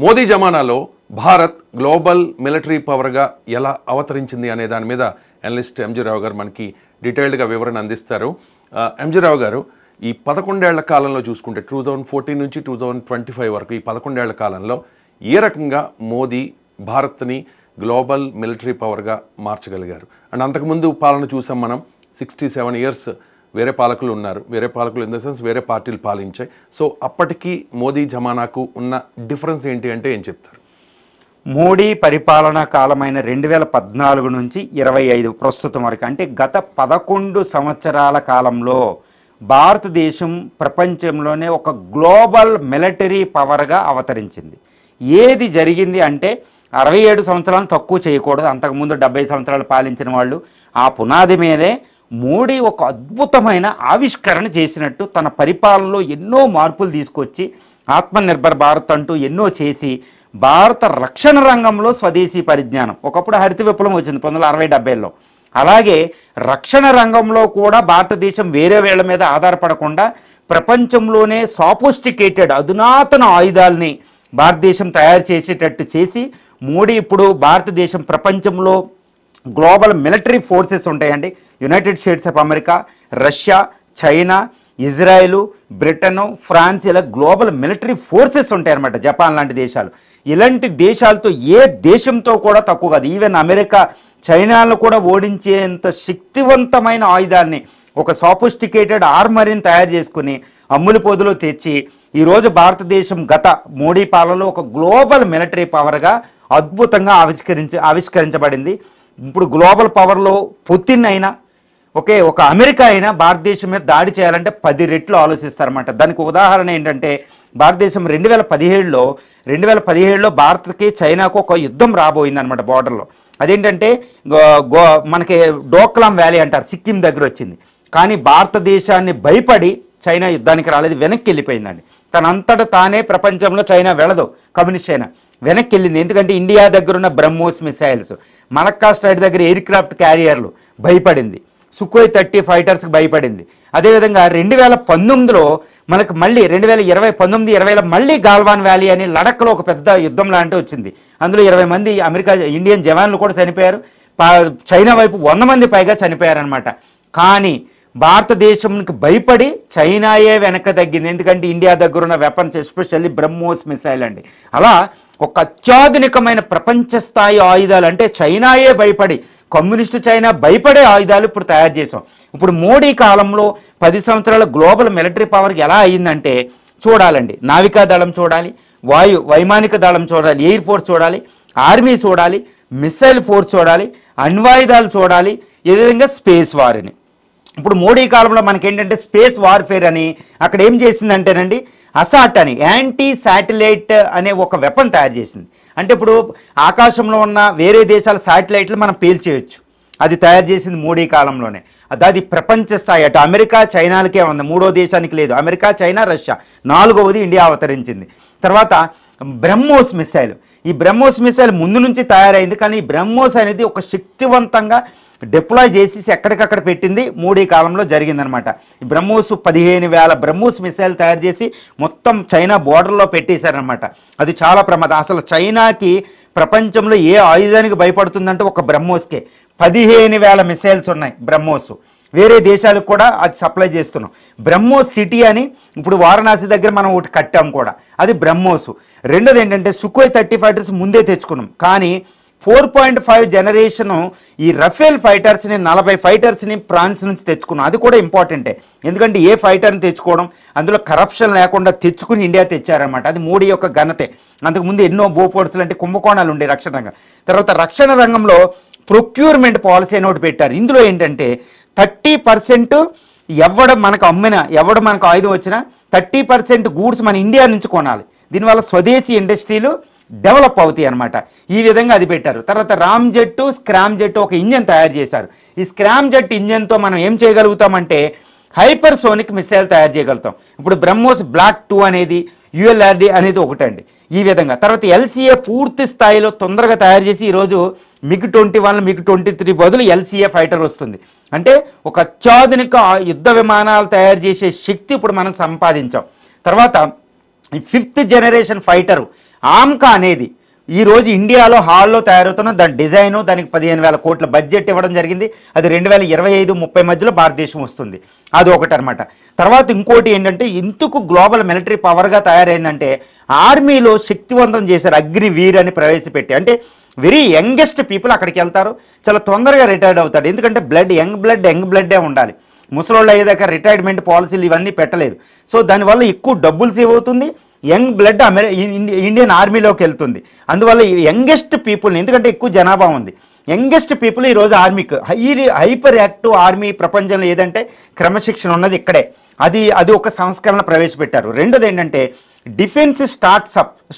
Modi జమానాలో Bharat global military పవర్గా ఎలా అవతరించింది అనే దాని మీద అనలిస్ట్ ఎంజీ రావు గారు మనకి డీటెయిల్డ్గా వివరణ అందిస్తారు. ఎంజీ రావు గారు, ఈ 11 ఏళ్ల కాలంలో చూసుకుంటే 2014 నుంచి 2025 వరకు ఈ 11 ఏళ్ల కాలంలో ఏ రకంగా మోదీ భారత్ని గ్లోబల్ మిలిటరీ పవర్గా మార్చగలిగారు? అండ్ అంతకుముందు పాలన చూసాం మనం. 67 ఇయర్స్ వేరే పాలకులు ఉన్నారు, వేరే పాలకులు ఇన్ ద సెన్స్ వేరే పార్టీలు పాలించాయి. సో అప్పటికి మోదీ జమానాకు ఉన్న డిఫరెన్స్ ఏంటి అంటే ఏం చెప్తారు? మోడీ పరిపాలనా కాలమైన 2014 నుంచి 25 ప్రస్తుతం వరకు, అంటే గత 11 సంవత్సరాల కాలంలో భారతదేశం ప్రపంచంలోనే ఒక గ్లోబల్ మిలిటరీ పవర్గా అవతరించింది. ఏది జరిగింది అంటే 67 సంవత్సరాలను తక్కువ చేయకూడదు, అంతకుముందు 70 సంవత్సరాలు పాలించిన వాళ్ళు. ఆ పునాది మీదే మోడీ ఒక అద్భుతమైన ఆవిష్కరణ చేసినట్టు తన పరిపాలనలో ఎన్నో మార్పులు తీసుకొచ్చి ఆత్మనిర్భర్ భారత్ అంటూ ఎన్నో చేసి భారత రక్షణ రంగంలో స్వదేశీ పరిజ్ఞానం, ఒకప్పుడు హరిత విప్లవం వచ్చింది 1960-70లో, అలాగే రక్షణ రంగంలో కూడా భారతదేశం వేరే వేళ్ల మీద ఆధారపడకుండా ప్రపంచంలోనే సాఫిస్టికేటెడ్ అధునాతన ఆయుధాలని భారతదేశం తయారు చేసేటట్టు చేసి మోడీ ఇప్పుడు భారతదేశం ప్రపంచంలో గ్లోబల్ మిలిటరీ ఫోర్సెస్ ఉంటాయండి. United States of America, Russia, China, Israel, Britain, France, ఇలా గ్లోబల్ మిలిటరీ ఫోర్సెస్ ఉంటాయన్నమాట. జపాన్ లాంటి దేశాలు, ఇలాంటి దేశాలతో ఏ దేశంతో కూడా తక్కువ కాదు. ఈవెన్ అమెరికా, చైనాలను కూడా ఓడించేంత శక్తివంతమైన ఆయుధాన్ని, ఒక సాఫిస్టికేటెడ్ ఆర్మరీని తయారు చేసుకుని అమ్ములు పొదులు తెచ్చి ఈరోజు భారతదేశం గత మోడీ పాలనలో ఒక గ్లోబల్ మిలిటరీ పవర్గా అద్భుతంగా ఆవిష్కరించబడింది. ఇప్పుడు గ్లోబల్ పవర్లో పుతిన్ అయినా ఒక అమెరికా అయినా భారతదేశం మీద దాడి చేయాలంటే 10 రెట్లు ఆలోచిస్తారన్నమాట. దానికి ఉదాహరణ ఏంటంటే భారతదేశం 2017లో భారత్కి చైనాకు ఒక యుద్ధం రాబోయిందనమాట బార్డర్లో. అదేంటంటే మనకి డోక్లాం వ్యాలీ అంటారు, సిక్కిం దగ్గర వచ్చింది. కానీ భారతదేశాన్ని భయపడి చైనా యుద్ధానికి రాలేదు, వెనక్కి వెళ్ళిపోయిందండి. తనంతట తానే ప్రపంచంలో చైనా వెళ్ళదు, కమ్యూనిస్ట్ చైనా వెనక్కి వెళ్ళింది. ఎందుకంటే ఇండియా దగ్గర ఉన్న బ్రహ్మోస్ మిసైల్స్, మలక్కా స్ట్రైట్ దగ్గర ఎయిర్ క్రాఫ్ట్ క్యారియర్లు భయపడింది, సుఖోయ్ 30 ఫైటర్స్కి భయపడింది. అదేవిధంగా 2019లో మనకు మళ్ళీ 2019-20లో మళ్ళీ గాల్వాన్ వ్యాలీ అని లడఖ్లో ఒక పెద్ద యుద్ధం లాంటివి వచ్చింది. అందులో 20 మంది ఇండియన్ జవాన్లు కూడా చనిపోయారు. చైనా వైపు 100 మంది పైగా చనిపోయారనమాట. కానీ భారతదేశంకి భయపడి చైనాయే వెనక తగ్గింది. ఎందుకంటే ఇండియా దగ్గర ఉన్న వెపన్స్, ఎస్పెషల్లీ బ్రహ్మోస్ మిసైల్ అండి. అలా ఒక అత్యాధునికమైన ప్రపంచ స్థాయి ఆయుధాలు, అంటే చైనాయే భయపడి, కమ్యూనిస్టు చైనా భయపడే ఆయుధాలు ఇప్పుడు తయారు చేసాం. ఇప్పుడు మోడీ కాలంలో 10 సంవత్సరాల గ్లోబల్ మిలిటరీ పవర్కి ఎలా అయ్యిందంటే చూడాలండి. నావికా దళం చూడాలి, వైమానిక దళం చూడాలి, ఎయిర్ ఫోర్స్ చూడాలి, ఆర్మీ చూడాలి, మిసైల్ ఫోర్స్ చూడాలి, అణ్వాయుధాలు చూడాలి, ఏ విధంగా స్పేస్ వార్ని. ఇప్పుడు మోడీ కాలంలో మనకేంటంటే స్పేస్ వార్ఫేర్ అని అక్కడ ఏం చేసిందంటేనండి, అసాట్ అని యాంటీ శాటిలైట్ అనే ఒక వెపన్ తయారు చేసింది. అంటే ఇప్పుడు ఆకాశంలో ఉన్న వేరే దేశాల శాటిలైట్లు మనం పేల్చేయచ్చు, అది తయారు చేసింది మోడీ కాలంలోనే. అది ప్రపంచ స్థాయి, అటు అమెరికా చైనాలకే ఉంది, మూడో దేశానికి లేదు. అమెరికా, చైనా, రష్యా, 4వది ఇండియా అవతరించింది. తర్వాత బ్రహ్మోస్ మిసైల్, ఈ బ్రహ్మోస్ మిసైల్ ముందు నుంచి తయారైంది. కానీ ఈ బ్రహ్మోస్ అనేది ఒక శక్తివంతంగా డిప్లాయ్ చేసి ఎక్కడికక్కడ పెట్టింది మోడీ కాలంలో జరిగిందనమాట. ఈ బ్రహ్మోస్ 15,000 బ్రహ్మోస్ మిసైల్ తయారు చేసి మొత్తం చైనా బోర్డర్లో పెట్టేశారనమాట. అది చాలా ప్రమాదం. అసలు చైనాకి ప్రపంచంలో ఏ ఆయుధానికి భయపడుతుందంటే ఒక బ్రహ్మోస్కే 15,000 మిసైల్స్ ఉన్నాయి బ్రహ్మోస్. వేరే దేశాలకు కూడా అది సప్లై చేస్తున్నాం. బ్రహ్మోస్ సిటీ అని ఇప్పుడు వారణాసి దగ్గర మనం ఒకటి కట్టాం కూడా, అది బ్రహ్మోస్. రెండోది ఏంటంటే సుఖోయ్ 30 ఫైటర్స్ ముందే తెచ్చుకున్నాం. కానీ 4.5 జనరేషను ఈ రఫేల్ ఫైటర్స్ని, 40 ఫైటర్స్ని ఫ్రాన్స్ నుంచి తెచ్చుకున్నాం. అది కూడా ఇంపార్టెంటే, ఎందుకంటే ఏ ఫైటర్ని తెచ్చుకోవడం, అందులో కరప్షన్ లేకుండా తెచ్చుకుని ఇండియా తెచ్చారనమాట. అది మోడీ యొక్క ఘనతే. అంతకుముందు ఎన్నో బోఫోర్స్ లాంటి కుంభకోణాలు ఉండే రక్షణ రంగం. తర్వాత రక్షణ రంగంలో ప్రొక్యూర్మెంట్ పాలసీ అని ఒకటి పెట్టారు. ఇందులో ఏంటంటే 30% ఎవడు మనకు ఆయుధం వచ్చినా 30% గూడ్స్ మన ఇండియా నుంచి కొనాలి. దీనివల్ల స్వదేశీ ఇండస్ట్రీలు డెవలప్ అవుతాయి అనమాట. ఈ విధంగా అది పెట్టారు. తర్వాత రామ్ జెట్, స్క్రామ్ జెట్ ఒక ఇంజన్ తయారు చేశారు. ఈ స్క్రామ్ జెట్ ఇంజన్తో మనం ఏం చేయగలుగుతామంటే హైపర్సోనిక్ మిసైల్ తయారు చేయగలుగుతాం. ఇప్పుడు బ్రహ్మోస్ బ్లాక్ 2 అనేది, ULRD అనేది ఒకటండి. ఈ విధంగా తర్వాత LCA పూర్తి స్థాయిలో తొందరగా తయారు చేసి ఈరోజు MiG-21, MiG-23 బదులు LCA ఫైటర్ వస్తుంది. అంటే ఒక అత్యాధునిక యుద్ధ విమానాలు తయారు చేసే శక్తి ఇప్పుడు మనం సంపాదించాం. తర్వాత 5th జనరేషన్ ఫైటరు ఆమ్కా అనేది ఈరోజు ఇండియాలో హాల్లో తయారవుతున్న దాని డిజైను, దానికి 15,000 కోట్ల బడ్జెట్ ఇవ్వడం జరిగింది. అది 2025-30 మధ్యలో భారతదేశం వస్తుంది. అది ఒకటి అనమాట. తర్వాత ఇంకోటి ఏంటంటే ఇందుకు గ్లోబల్ మిలిటరీ పవర్గా తయారైందంటే ఆర్మీలో శక్తివంతం చేశారు. అగ్నివీర్ అని ప్రవేశపెట్టి, అంటే వెరీ యంగెస్ట్ పీపుల్ అక్కడికి వెళ్తారు, చాలా తొందరగా రిటైర్డ్ అవుతాడు. ఎందుకంటే యంగ్ బ్లడ్డే ఉండాలి. ముసలోళ్ళు అయ్యేదాకా రిటైర్మెంట్ పాలసీలు ఇవన్నీ పెట్టలేదు. సో దానివల్ల ఎక్కువ డబ్బులు సేవ్ అవుతుంది, యంగ్ బ్లడ్ ఇండియన్ ఆర్మీలోకి వెళ్తుంది. అందువల్ల యంగెస్ట్ పీపుల్ని, ఎందుకంటే ఎక్కువ జనాభా ఉంది, యంగెస్ట్ పీపుల్ ఈరోజు ఆర్మీకి హైపర్ యాక్టివ్ ఆర్మీ ప్రపంచంలో ఏదంటే క్రమశిక్షణ ఉన్నది ఇక్కడే. అది ఒక సంస్కరణ ప్రవేశపెట్టారు. రెండోది ఏంటంటే డిఫెన్స్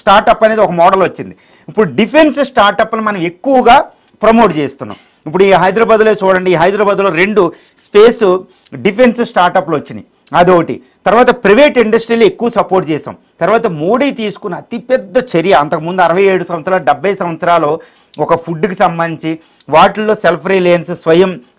స్టార్టప్ అనేది ఒక మోడల్ వచ్చింది. ఇప్పుడు డిఫెన్స్ స్టార్టప్లు మనం ఎక్కువగా ప్రమోట్ చేస్తున్నాం. ఇప్పుడు ఈ హైదరాబాద్లో చూడండి, ఈ హైదరాబాద్లో 2 స్పేస్ డిఫెన్స్ స్టార్టప్లు వచ్చినాయి. అదొకటి. తర్వాత ప్రైవేట్ ఇండస్ట్రీలు ఎక్కువ సపోర్ట్ చేసాం. తర్వాత మోడీ తీసుకున్న అతిపెద్ద చర్య, అంతకుముందు 67 సంవత్సరాలు 70 సంవత్సరాలు ఒక ఫుడ్కి సంబంధించి వాటిల్లో సెల్ఫ్ రిలయన్స్,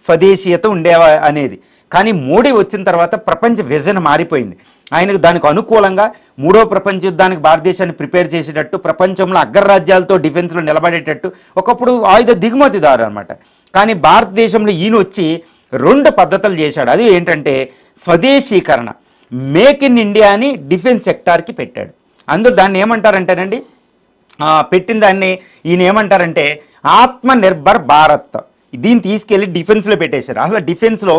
స్వదేశీయత ఉండేవా అనేది. కానీ మోడీ వచ్చిన తర్వాత ప్రపంచ విజన్ మారిపోయింది. ఆయనకు దానికి అనుకూలంగా 3వ ప్రపంచ యుద్ధానికి భారతదేశాన్ని ప్రిపేర్ చేసేటట్టు, ప్రపంచంలో అగ్రరాజ్యాలతో డిఫెన్స్లో నిలబడేటట్టు, ఒకప్పుడు ఆయుధ దిగుమతిదారు అనమాట. కానీ భారతదేశంలో ఈయన వచ్చి 2 పద్ధతులు చేశాడు. అది ఏంటంటే స్వదేశీకరణ, మేక్ ఇన్ ఇండియా అని డిఫెన్స్ సెక్టార్కి పెట్టాడు. అందరూ దాన్ని ఏమంటారంటేనండి, పెట్టిన దాన్ని ఈయన ఏమంటారంటే ఆత్మనిర్భర్ భారత్. దీన్ని తీసుకెళ్ళి డిఫెన్స్లో పెట్టేశారు. అసలు డిఫెన్స్లో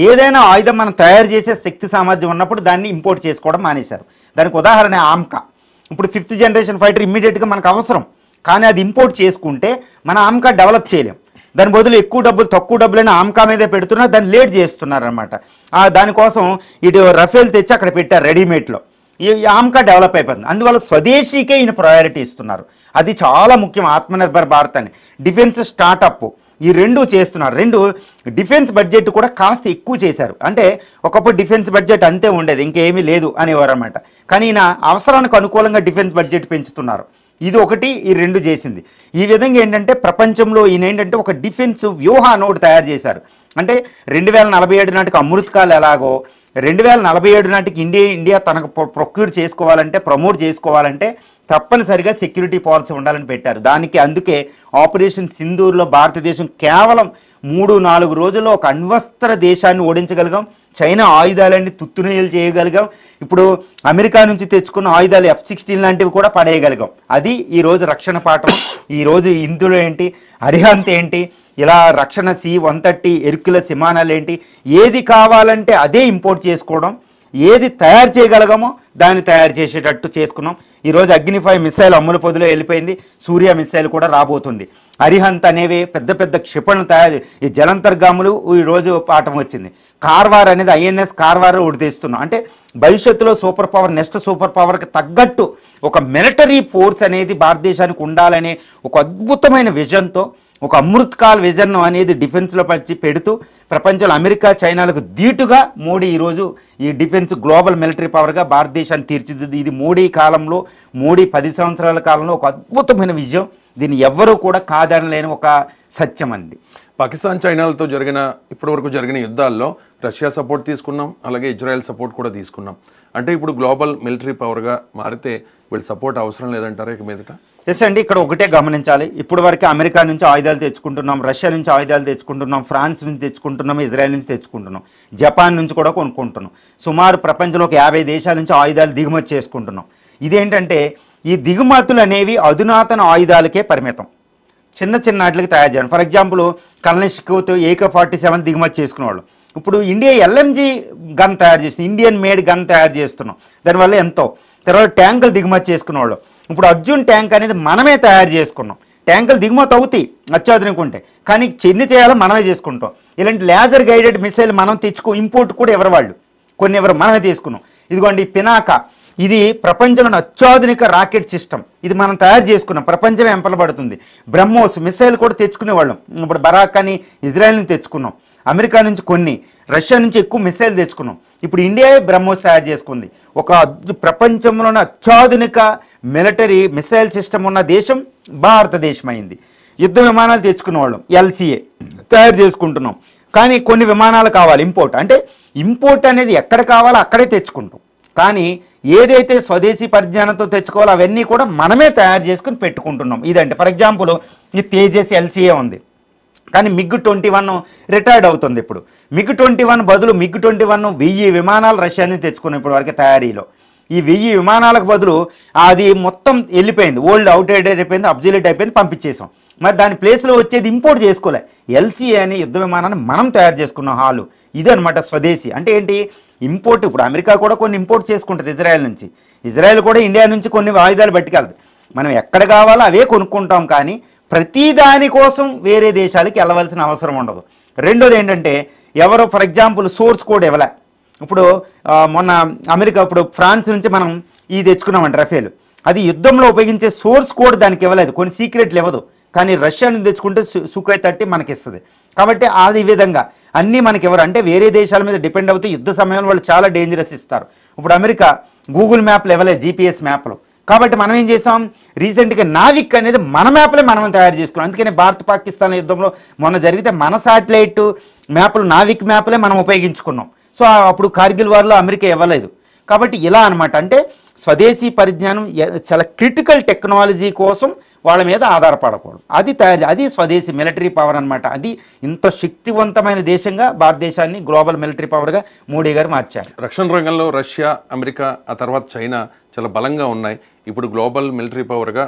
ఏదైనా ఆయుధం మనం తయారు చేసే శక్తి సామర్థ్యం ఉన్నప్పుడు దాన్ని ఇంపోర్ట్ చేసుకోవడం మానేశారు. దానికి ఉదాహరణ ఆమ్కా. ఇప్పుడు 5th జనరేషన్ ఫైటర్ ఇమ్మీడియట్గా మనకు అవసరం, కానీ అది ఇంపోర్ట్ చేసుకుంటే మన ఆమ్కా డెవలప్ చేయలేం. దాని బదులు తక్కువ డబ్బులైనా ఆమ్కా మీదే పెడుతున్నా, దాన్ని లేట్ చేస్తున్నారు అనమాట. దానికోసం ఇటు రఫేల్ తెచ్చి అక్కడ పెట్టారు రెడీమేడ్లో. ఈ ఆమ్కా డెవలప్ అయిపోతుంది. అందువల్ల స్వదేశీకే ఈయన ప్రయారిటీ ఇస్తున్నారు. అది చాలా ముఖ్యం. ఆత్మనిర్భర్ భారత్ అని డిఫెన్స్ స్టార్టప్ ఈ 2 చేస్తున్నారు. 2 డిఫెన్స్ బడ్జెట్ కూడా కాస్త ఎక్కువ చేశారు. అంటే ఒకప్పుడు డిఫెన్స్ బడ్జెట్ అంతే ఉండేది, ఇంకేమీ లేదు అనేవారు అనమాట. కానీ ఈయన అవసరానికి అనుకూలంగా డిఫెన్స్ బడ్జెట్ పెంచుతున్నారు. ఇది ఒకటి, ఈ 2 చేసింది. ఈ విధంగా ఏంటంటే ప్రపంచంలో ఈయన ఏంటంటే ఒక డిఫెన్స్ వ్యూహాన్ని ఒకటి తయారు చేశారు. అంటే 2047 నాటికి అమృతకాల్ ఎలాగో 2047 నాటికి ఇండియా తనకు ప్రమోట్ చేసుకోవాలంటే తప్పనిసరిగా సెక్యూరిటీ పాలసీ ఉండాలని పెట్టారు. అందుకే ఆపరేషన్ సింధూర్లో భారతదేశం కేవలం 3-4 రోజుల్లో ఒక అణ్వస్త్ర దేశాన్ని ఓడించగలిగాం. చైనా ఆయుధాలన్నీ తుత్తునీయలు చేయగలిగాం. ఇప్పుడు అమెరికా నుంచి తెచ్చుకున్న ఆయుధాలు F-16 లాంటివి కూడా పడేయగలిగాం. అది ఈరోజు రక్షణ పాఠం. ఈరోజు ఇందులో ఏంటి, అరిహంత్ ఏంటి, ఇలా రక్షణ C-130 హెర్క్యులస్ విమానాలు ఏంటి, ఏది కావాలంటే అదే ఇంపోర్ట్ చేసుకోవడం, ఏది తయారు చేయగలగమో దాన్ని తయారు చేసేటట్టు చేసుకున్నాం. ఈరోజు అగ్నిఫై మిసైల్ అమ్ముల పొదిలో వెళ్ళిపోయింది, సూర్య మిసైల్ కూడా రాబోతుంది. అరిహంత్ అనేవి పెద్ద క్షిపణులు తయారు, ఈ జలంతర్గాములు ఈరోజు పాఠం వచ్చింది. కార్వార్ అనేది INS కార్వార్ ఒకటి తెస్తున్నాం. అంటే భవిష్యత్తులో నెక్స్ట్ సూపర్ పవర్కి తగ్గట్టు ఒక మిలిటరీ ఫోర్స్ అనేది భారతదేశానికి ఉండాలనే ఒక అద్భుతమైన విజన్తో, ఒక అమృతకాల్ విజన్ అనేది డిఫెన్స్లో పెడుతూ ప్రపంచంలో అమెరికా, చైనాలకు ధీటుగా మోడీ ఈరోజు ఈ డిఫెన్స్ గ్లోబల్ మిలిటరీ పవర్గా భారతదేశాన్ని తీర్చిదిద్ది. ఇది మోడీ 10 సంవత్సరాల కాలంలో ఒక అద్భుతమైన విజయం. దీన్ని ఎవ్వరూ కూడా కాదనలేని ఒక సత్యం అండి. పాకిస్తాన్, చైనాలతో ఇప్పటివరకు జరిగిన యుద్ధాల్లో రష్యా సపోర్ట్ తీసుకున్నాం, అలాగే ఇజ్రాయెల్ సపోర్ట్ కూడా తీసుకున్నాం. అంటే ఇప్పుడు గ్లోబల్ మిలిటరీ పవర్గా మారితే వీళ్ళ సపోర్ట్ అవసరం లేదంటారా ఇక మీదట? ఎస్ అండి, ఇక్కడ ఒకటే గమనించాలి. ఇప్పుడు వరకు అమెరికా నుంచి ఆయుధాలు తెచ్చుకుంటున్నాం, రష్యా నుంచి ఆయుధాలు తెచ్చుకుంటున్నాం, ఫ్రాన్స్ నుంచి తెచ్చుకుంటున్నాం, ఇజ్రాయెల్ నుంచి తెచ్చుకుంటున్నాం, జపాన్ నుంచి కూడా కొనుక్కుంటున్నాం. సుమారు ప్రపంచంలో ఒక 50 దేశాల నుంచి ఆయుధాలు దిగుమతి చేసుకుంటున్నాం. ఇదేంటంటే ఈ దిగుమతులు అనేవి అధునాతన ఆయుధాలకే పరిమితం, చిన్న వాటికి తయారు చేయండి. ఫర్ ఎగ్జాంపుల్ కల్నిష్కోతో AK-47 దిగుమతి చేసుకునేవాళ్ళు. ఇప్పుడు ఇండియా LMG గన్ తయారు చేస్తుంది, ఇండియన్ మేడ్ గన్ తయారు చేస్తున్నాం, దానివల్ల ఎంతో. తర్వాత ట్యాంకులు దిగుమతి చేసుకునేవాళ్ళు. ఇప్పుడు అర్జున్ ట్యాంక్ అనేది మనమే తయారు చేసుకున్నాం. ట్యాంకులు దిగుమతి అవుతాయి అత్యాధునిక ఉంటే, కానీ చెన్ని చేయాలో మనమే చేసుకుంటాం. ఇలాంటి లేజర్ గైడెడ్ మిసైల్ మనం ఇంపోర్ట్ కూడా ఎవరు మనమే తీసుకున్నాం. ఇదిగోండి పినాకా, ఇది ప్రపంచంలోని అత్యాధునిక రాకెట్ సిస్టమ్, ఇది మనం తయారు చేసుకున్నాం, ప్రపంచమే ఎంపలబడుతుంది. బ్రహ్మోస్ మిసైల్ కూడా తెచ్చుకునేవాళ్ళం. ఇప్పుడు బరాక్ అని ఇజ్రాయెల్ నుంచి తెచ్చుకున్నాం, అమెరికా నుంచి కొన్ని, రష్యా నుంచి ఎక్కువ మిసైల్ తెచ్చుకున్నాం. ఇప్పుడు ఇండియా బ్రహ్మోస్ తయారు చేసుకుంది. ఒక ప్రపంచంలోని అత్యాధునిక మిలిటరీ మిసైల్ సిస్టమ్ ఉన్న దేశం భారతదేశం అయింది. యుద్ధ విమానాలు తెచ్చుకునేవాళ్ళం, LCA తయారు చేసుకుంటున్నాం. కానీ కొన్ని విమానాలు కావాలి ఇంపోర్ట్, అంటే ఇంపోర్ట్ అనేది ఎక్కడ కావాలో అక్కడే తెచ్చుకుంటాం. కానీ ఏదైతే స్వదేశీ పరిజ్ఞానంతో తెచ్చుకోవాలో అవన్నీ కూడా మనమే తయారు చేసుకుని పెట్టుకుంటున్నాం. ఇదంటే ఫర్ ఎగ్జాంపుల్ ఈ తేజస్ ఎల్సీఏ ఉంది, కానీ MiG-21 రిటైర్డ్ అవుతుంది. ఇప్పుడు MiG-21 బదులు MiG-21 1000 విమానాలు రష్యా నుంచి తెచ్చుకున్నాం ఇప్పుడు వరకు తయారీలో. ఈ 1000 విమానాలకు బదులు అది మొత్తం వెళ్ళిపోయింది, ఓల్డ్ అవుట్డేటెడ్ అయిపోయింది, అబ్జులేట్ అయిపోయింది, పంపించేసాం. మరి దాని ప్లేస్లో వచ్చేది ఇంపోర్ట్ చేసుకోలే. ఎల్సీఏ అనే యుద్ధ విమానాన్ని మనం తయారు చేసుకున్నాం హాలు. ఇదనమాట స్వదేశీ అంటే ఏంటి, ఇంపోర్ట్. ఇప్పుడు అమెరికా కూడా కొన్ని ఇంపోర్ట్ చేసుకుంటుంది ఇజ్రాయెల్ నుంచి, ఇజ్రాయెల్ కూడా ఇండియా నుంచి కొన్ని ఆయుధాలు పట్టుకెళ్తుంది. మనం ఎక్కడ కావాలో అవే కొనుక్కుంటాం, కానీ ప్రతి దానికోసం వేరే దేశాలకు వెళ్ళవలసిన అవసరం ఉండదు. రెండోది ఏంటంటే ఎవరో ఫర్ ఎగ్జాంపుల్ సోర్స్ కోడ్ ఇవ్వలే. ఇప్పుడు మొన్న అమెరికా ఇప్పుడు ఫ్రాన్స్ నుంచి మనం ఇది తెచ్చుకున్నామండి రఫేల్, అది యుద్ధంలో ఉపయోగించే సోర్స్ కోడ్ దానికి ఇవ్వలేదు, కొన్ని సీక్రెట్లు ఇవ్వదు. కానీ రష్యా నుంచి తెచ్చుకుంటే సుఖోయ్ 30 మనకి ఇస్తుంది. కాబట్టి అది ఈ విధంగా అన్నీ మనకి ఎవరు అంటే వేరే దేశాల మీద డిపెండ్ అవుతూ యుద్ధ సమయంలో వాళ్ళు చాలా డేంజరస్ ఇస్తారు. ఇప్పుడు అమెరికా గూగుల్ మ్యాప్లు ఇవ్వలేదు, GPS మ్యాప్లు. కాబట్టి మనం ఏం చేసాం, రీసెంట్గా నావిక్ అనేది మన మ్యాప్లే మనం తయారు చేసుకున్నాం. అందుకని భారత్ పాకిస్తాన్ యుద్ధంలో మొన్న జరిగితే మన శాటిలైట్ మ్యాప్లు నావిక్ మ్యాప్లే మనం ఉపయోగించుకున్నాం. సో అప్పుడు కార్గిల్ వార్లో అమెరికా ఇవ్వలేదు. కాబట్టి ఇలా అనమాట, అంటే స్వదేశీ పరిజ్ఞానం చాలా క్రిటికల్ టెక్నాలజీ కోసం వాళ్ళ మీద ఆధారపడకూడదు, అది తయారు, అది స్వదేశీ మిలిటరీ పవర్ అనమాట. అది ఇంత శక్తివంతమైన దేశంగా భారతదేశాన్ని గ్లోబల్ మిలిటరీ పవర్గా మోడీ గారు మార్చారు. రక్షణ రంగంలో రష్యా, అమెరికా, ఆ తర్వాత చైనా చాలా బలంగా ఉన్నాయి. ఇప్పుడు గ్లోబల్ మిలిటరీ పవర్గా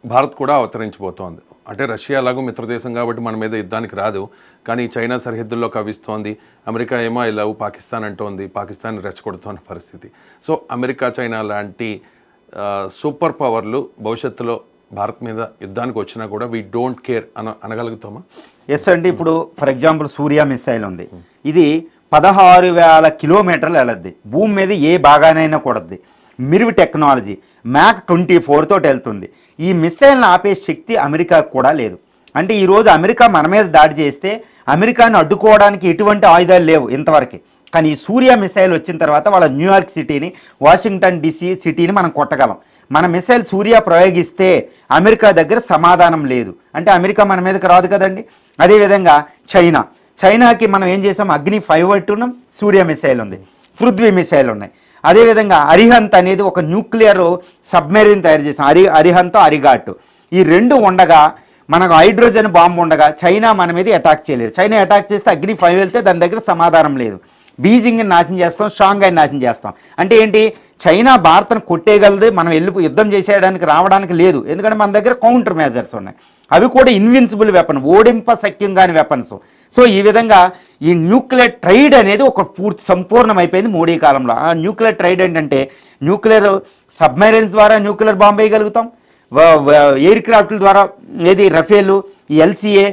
భారత్ కూడా అవతరించబోతోంది. అంటే రష్యా ఎలాగో మిత్రదేశం కాబట్టి మన మీద యుద్ధానికి రాదు, కానీ చైనా సరిహద్దుల్లో కవిస్తోంది. అమెరికా ఏమో ఐ లవ్ పాకిస్తాన్ అంటోంది, పాకిస్తాన్ రెచ్చగొడుతున్న పరిస్థితి. సో అమెరికా, చైనా లాంటి సూపర్ పవర్లు భవిష్యత్తులో భారత్ మీద యుద్ధానికి వచ్చినా కూడా వీ డోంట్ కేర్ అనగలుగుతామా? ఎస్ అండి. ఇప్పుడు ఫర్ ఎగ్జాంపుల్ సూర్య మిసైల్ ఉంది, ఇది 16,000 కిలోమీటర్లు వెళ్ళద్ది, భూమి మీద ఏ బాగానైనా కూడద్ది. మిరువు టెక్నాలజీ మ్యాక్ 24 తోటి వెళ్తుంది. ఈ మిసైల్ని ఆపే శక్తి అమెరికాకు కూడా లేదు. అంటే ఈరోజు అమెరికా మన మీద దాడి చేస్తే అమెరికాను అడ్డుకోవడానికి ఎటువంటి ఆయుధాలు లేవు ఇంతవరకు. కానీ ఈ సూర్య మిసైల్ వచ్చిన తర్వాత వాళ్ళ న్యూయార్క్ సిటీని, వాషింగ్టన్ DC సిటీని మనం కొట్టగలం. మన మిసైల్ సూర్య ప్రయోగిస్తే అమెరికా దగ్గర సమాధానం లేదు, అంటే అమెరికా మన మీదకి రాదు కదండి. అదేవిధంగా చైనాకి మనం ఏం చేసాం, అగ్ని 5 ఉన్నాం, సూర్య మిసైల్ ఉంది, పృథ్వీ మిసైల్ ఉన్నాయి. అదేవిధంగా అరిహంత్ అనేది ఒక న్యూక్లియర్ సబ్మెరీన్ తయారు చేసాం, అరిహంత్, అరిగాట్. ఈ రెండు ఉండగా మనకు హైడ్రోజన్ బాంబు ఉండగా చైనా మన మీద అటాక్ చేయలేదు. చైనా అటాక్ చేస్తే అగ్ని 5 వెళ్తే దాని దగ్గర సమాధానం లేదు. బీజింగ్ని నాశనం చేస్తాం, షాంఘాయిని నాశనం చేస్తాం. అంటే ఏంటి, చైనా భారత్ను కొట్టేయగలదు, మనం యుద్ధం చేసేయడానికి రావడానికి లేదు. ఎందుకంటే మన దగ్గర కౌంటర్ మెజర్స్ ఉన్నాయి, అవి కూడా ఇన్విన్సిబుల్ వెపన్, ఓడింప సఖ్యం కాని వెపన్స్. సో ఈ విధంగా ఈ న్యూక్లియర్ ట్రైడ్ అనేది ఒక సంపూర్ణమైపోయింది మోడీ కాలంలో. ఆ న్యూక్లియర్ ట్రైడ్ ఏంటంటే న్యూక్లియర్ సబ్మెరైన్స్ ద్వారా న్యూక్లియర్ బాంబు వేయగలుగుతాం, ఎయిర్ క్రాఫ్ట్ల ద్వారా ఏది రఫేలు, ఈ ఎల్సీఏ,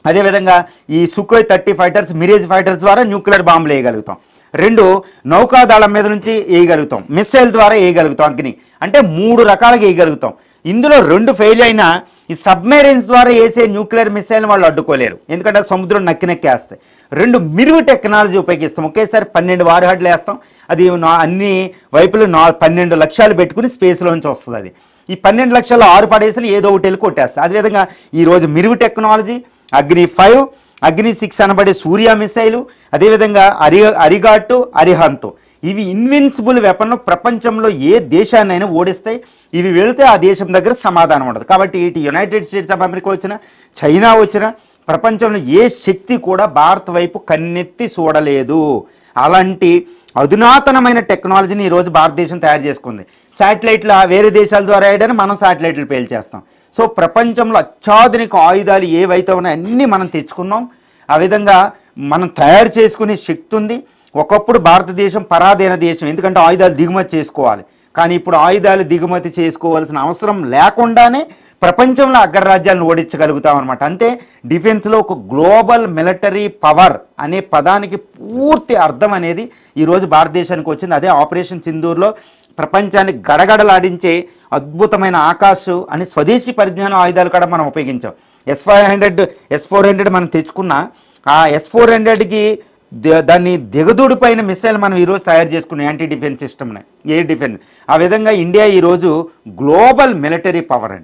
అదేవిధంగా ఈ సుఖోయ్ 30 ఫైటర్స్, మిరేజ్ ఫైటర్స్ ద్వారా న్యూక్లియర్ బాంబులు వేయగలుగుతాం. 2 నౌకాదళం మీద నుంచి వేయగలుగుతాం, మిస్సైల్ ద్వారా వేయగలుగుతాం అగ్ని, అంటే 3 రకాలుగా వేయగలుగుతాం. ఇందులో 2 ఫెయిల్ అయినా ఈ సబ్మెరైన్స్ ద్వారా వేసే న్యూక్లియర్ మిసైల్ని వాళ్ళు అడ్డుకోలేరు, ఎందుకంటే సముద్రం నక్కినెక్కేస్తాయి. 2 మిరుగు టెక్నాలజీ ఉపయోగిస్తాం, ఒకేసారి 12 వార్హెడ్లు వేస్తాం, అది అన్ని వైపులు 12 లక్ష్యాలు పెట్టుకుని స్పేస్లోంచి వస్తుంది. అది ఈ 12 లక్షల 6 పడేసి ఏదో ఒకటి వెళ్ళి కొట్టేస్తాయి. అదేవిధంగా ఈరోజు మిరుగు టెక్నాలజీ అగ్ని 5, అగ్ని 6 అనబడే సూర్య మిసైలు, అదేవిధంగా అరిగాటు, అరిహంతు, ఇవి ఇన్విన్సిబుల్ వెపన్. ప్రపంచంలో ఏ దేశాన్నైనా ఓడిస్తాయి. ఇవి వెళితే ఆ దేశం దగ్గర సమాధానం ఉండదు. కాబట్టి ఇటు యునైటెడ్ స్టేట్స్ ఆఫ్ అమెరికా వచ్చినా, చైనా వచ్చినా, ప్రపంచంలో ఏ శక్తి కూడా భారత్ వైపు కన్నెత్తి చూడలేదు. అలాంటి అధునాతనమైన టెక్నాలజీని ఈరోజు భారతదేశం తయారు చేసుకుంది. శాటిలైట్లు వేరే దేశాల ద్వారా వేయడానికి మనం శాటిలైట్లు పేల్చేస్తాం. సో ప్రపంచంలో అత్యాధునిక ఆయుధాలు ఏవైతే ఉన్నాయో అన్నీ మనం తెచ్చుకున్నాం. ఆ విధంగా మనం తయారు చేసుకునే శక్తి ఉంది. ఒకప్పుడు భారతదేశం పరాధీన దేశం, ఎందుకంటే ఆయుధాలు దిగుమతి చేసుకోవాలి. కానీ ఇప్పుడు ఆయుధాలు దిగుమతి చేసుకోవాల్సిన అవసరం లేకుండానే ప్రపంచంలో అగ్రరాజ్యాలను ఓడించగలుగుతాం అనమాట. అంతే డిఫెన్స్లో ఒక గ్లోబల్ మిలిటరీ పవర్ అనే పదానికి పూర్తి అర్థం అనేది ఈరోజు భారతదేశానికి వచ్చింది. అదే ఆపరేషన్ సింధూర్లో ప్రపంచాన్ని గడగడలాడించే అద్భుతమైన ఆకాశ్ అని స్వదేశీ పరిజ్ఞానం ఆయుధాలు కూడా మనం ఉపయోగించాం. S-500, S-400 మనం తెచ్చుకున్న ఆ S-400కి దాన్ని దిగదూడిపైన మిసైల్ మనం ఈరోజు తయారు చేసుకున్నాం, యాంటీ డిఫెన్స్ సిస్టమ్ని, ఎయిర్ డిఫెన్స్. ఆ విధంగా ఇండియా ఈరోజు గ్లోబల్ మిలిటరీ పవర్ అండి.